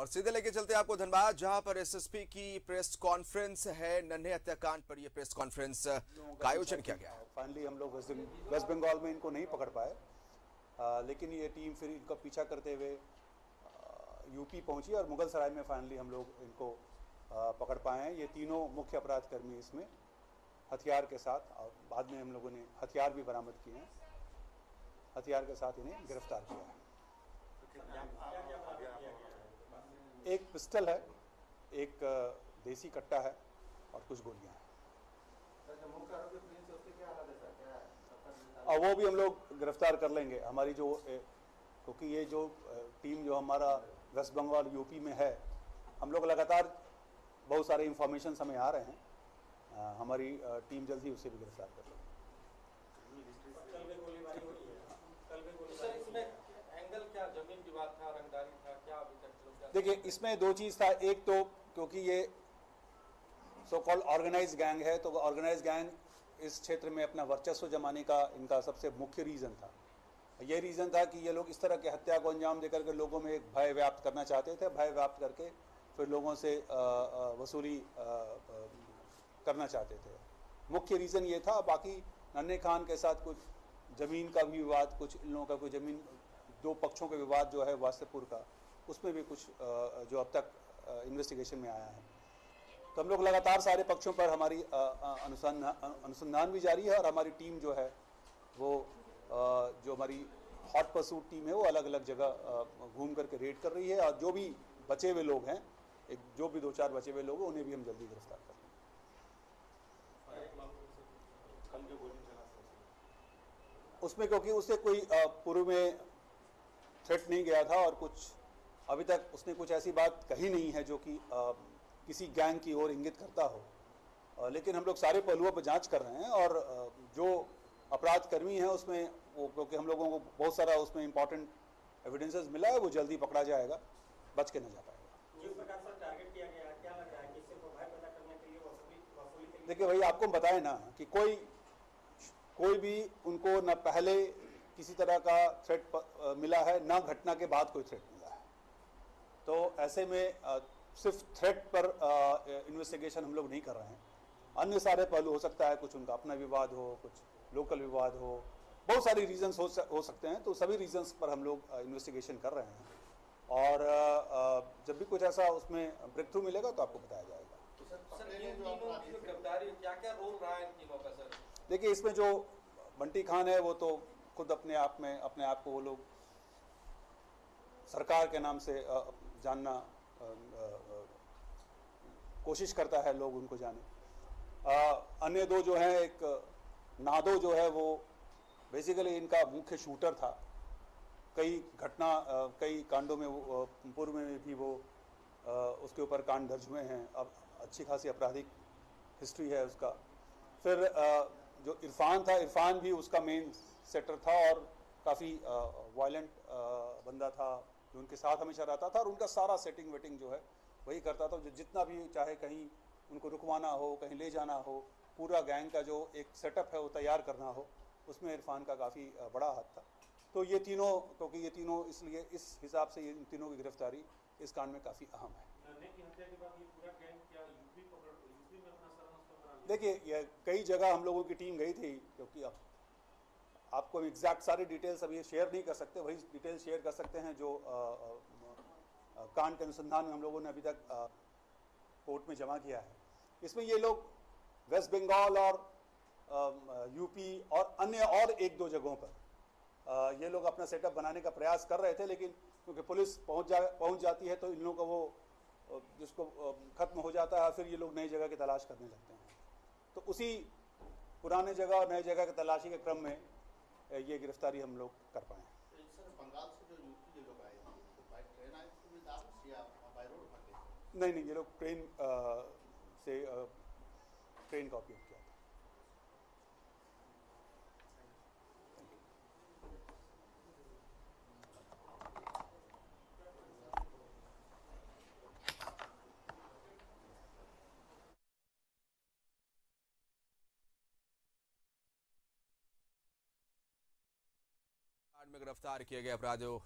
और सीधे लेके चलते हैं आपको धनबाद, जहां पर एसएसपी की प्रेस कॉन्फ्रेंस है। नन्हे हत्याकांड पर यह प्रेस कॉन्फ्रेंस का आयोजन किया गया है। फाइनली हम लोग वेस्ट बंगाल में इनको नहीं पकड़ पाए, लेकिन ये टीम फिर इनका पीछा करते हुए यूपी पहुंची और मुगल सराय में फाइनली हम लोग इनको पकड़ पाए हैं। ये तीनों मुख्य अपराध कर्मी इसमें हथियार के साथ, और बाद में हम लोगों ने हथियार भी बरामद किए हैं। हथियार के साथ इन्हें गिरफ्तार किया है। एक पिस्टल है, एक देसी कट्टा है और कुछ गोलियां हैं। और वो भी हम लोग गिरफ्तार कर लेंगे। हमारी जो क्योंकि ये जो टीम जो हमारा वेस्ट बंगाल यूपी में है, हम लोग लगातार बहुत सारे इंफॉर्मेशन हमें आ रहे हैं। हमारी टीम जल्द ही उसे भी गिरफ्तार कर लेगी। देखिए, इसमें दो चीज़ था। एक तो क्योंकि ये सो कॉल्ड ऑर्गेनाइज गैंग है, तो ऑर्गेनाइज गैंग इस क्षेत्र में अपना वर्चस्व जमाने का इनका सबसे मुख्य रीज़न था। ये रीज़न था कि ये लोग इस तरह के हत्या को अंजाम देकर के लोगों में एक भय व्याप्त करना चाहते थे। भय व्याप्त करके फिर लोगों से वसूली करना चाहते थे। मुख्य रीज़न ये था। बाकी नन्हे खान के साथ कुछ ज़मीन का भी विवाद, कुछ इन लोगों का कोई ज़मीन, दो पक्षों के विवाद जो है वासेपुर का, उसमें भी कुछ जो अब तक इन्वेस्टिगेशन में आया है। तो हम लोग लगातार सारे पक्षों पर हमारी अनुसंधान भी जारी है। और हमारी टीम जो है वो जो हमारी हॉट परसूट टीम है वो अलग अलग जगह घूम करके रेड कर रही है। और जो भी बचे हुए लोग हैं, जो भी 2-4 बचे हुए लोग हैं, उन्हें भी हम जल्दी गिरफ्तार कर लेंगे। उसमें क्योंकि उससे कोई पूर्व में थ्रेट नहीं गया था और कुछ अभी तक उसने कुछ ऐसी बात कही नहीं है जो कि किसी गैंग की ओर इंगित करता हो। लेकिन हम लोग सारे पहलुओं पर जांच कर रहे हैं। और जो अपराध कर्मी है उसमें वो, क्योंकि हम लोगों को बहुत सारा उसमें इंपॉर्टेंट एविडेंसेस मिला है, वो जल्दी पकड़ा जाएगा, बच के न जा पाएगा। जिस प्रकार से टारगेट किया गया है, क्या लग रहा है कि इससे भय पैदा करने के लिए वसूली के लिए? देखिए भाई, आपको बताए ना कि कोई भी उनको न पहले किसी तरह का थ्रेट मिला है, ना घटना के बाद कोई थ्रेट मिला है। तो ऐसे में सिर्फ थ्रेट पर इन्वेस्टिगेशन हम लोग नहीं कर रहे हैं। अन्य सारे पहलू हो सकता है, कुछ उनका अपना विवाद हो, कुछ लोकल विवाद हो, बहुत सारी रीजंस हो सकते हैं। तो सभी रीजंस पर हम लोग इन्वेस्टिगेशन कर रहे हैं। और जब भी कुछ ऐसा उसमें ब्रेक थ्रू मिलेगा तो आपको बताया जाएगा। क्या रोल रहा है इन तीनों का सर? देखिए, इसमें जो बंटी खान है वो तो खुद अपने आप को वो लोग सरकार के नाम से जानना कोशिश करता है, लोग उनको जाने। अन्य दो जो है, एक नादो जो है वो बेसिकली इनका मुख्य शूटर था। कई कांडों में पूर्व में भी वो उसके ऊपर कांड दर्ज हुए हैं। अब अच्छी खासी आपराधिक हिस्ट्री है उसका। फिर जो इरफान था, इरफान भी उसका मेन सेक्टर था और काफ़ी वायलेंट बंदा था, जो उनके साथ हमेशा रहता था और उनका सारा सेटिंग वेटिंग जो है वही करता था। जितना भी चाहे कहीं उनको रुकवाना हो, कहीं ले जाना हो, पूरा गैंग का जो एक सेटअप है वो तैयार करना हो, उसमें इरफान का काफ़ी बड़ा हाथ था। तो ये तीनों, क्योंकि ये तीनों, इसलिए इस हिसाब से इन तीनों की गिरफ्तारी इस कांड में काफ़ी अहम है। देखिए, ये कई जगह हम लोगों की टीम गई थी, क्योंकि अब आपको एग्जैक्ट सारी डिटेल्स अभी शेयर नहीं कर सकते। वही डिटेल शेयर कर सकते हैं जो कांड के अनुसंधान में हम लोगों ने अभी तक कोर्ट में जमा किया है। इसमें ये लोग वेस्ट बंगाल और यूपी और अन्य और 1-2 जगहों पर ये लोग अपना सेटअप बनाने का प्रयास कर रहे थे। लेकिन क्योंकि पुलिस पहुंच जाती है तो इन लोगों का वो जिसको खत्म हो जाता है, फिर ये लोग नई जगह की तलाश करने लगते हैं। तो उसी पुराने जगह और नए जगह की तलाशी के क्रम में ये गिरफ्तारी हम लोग कर पाए। बंगाल से जो यूपी के लोग आए हैं, तो बाय ट्रेन आए थे या बाय रोड भागे? नहीं, ये लोग ट्रेन का उपयोग किया था। में गिरफ्तार किए गए अपराधियों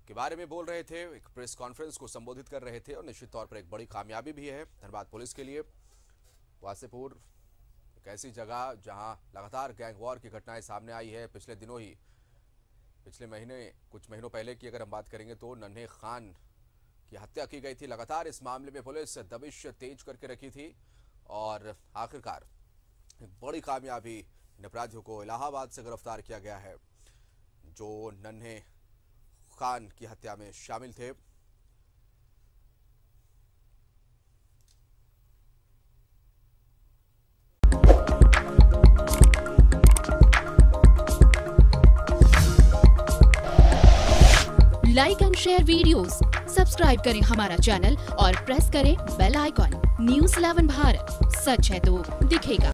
के बारे में बोल रहे थे, एक प्रेस कॉन्फ्रेंस को संबोधित कर रहे थे और निश्चित तौर पर एक बड़ी कामयाबी भी है धनबाद पुलिस के लिए। वासेपुर एक ऐसी जगह जहां लगातार गैंग वॉर की घटनाएं सामने आई है। पिछले दिनों ही, पिछले महीने, कुछ महीनों पहले की अगर हम बात करेंगे तो नन्हे खान की हत्या की गई थी। लगातार इस मामले में पुलिस दबिश तेज करके रखी थी और आखिरकार एक बड़ी कामयाबी, इन अपराधियों को इलाहाबाद से गिरफ्तार किया गया है जो नन्हे खान की हत्या में शामिल थे। Like and share videos, subscribe करें हमारा चैनल और प्रेस करें बेल आइकॉन। न्यूज़ 11 भारत, सच है तो दिखेगा।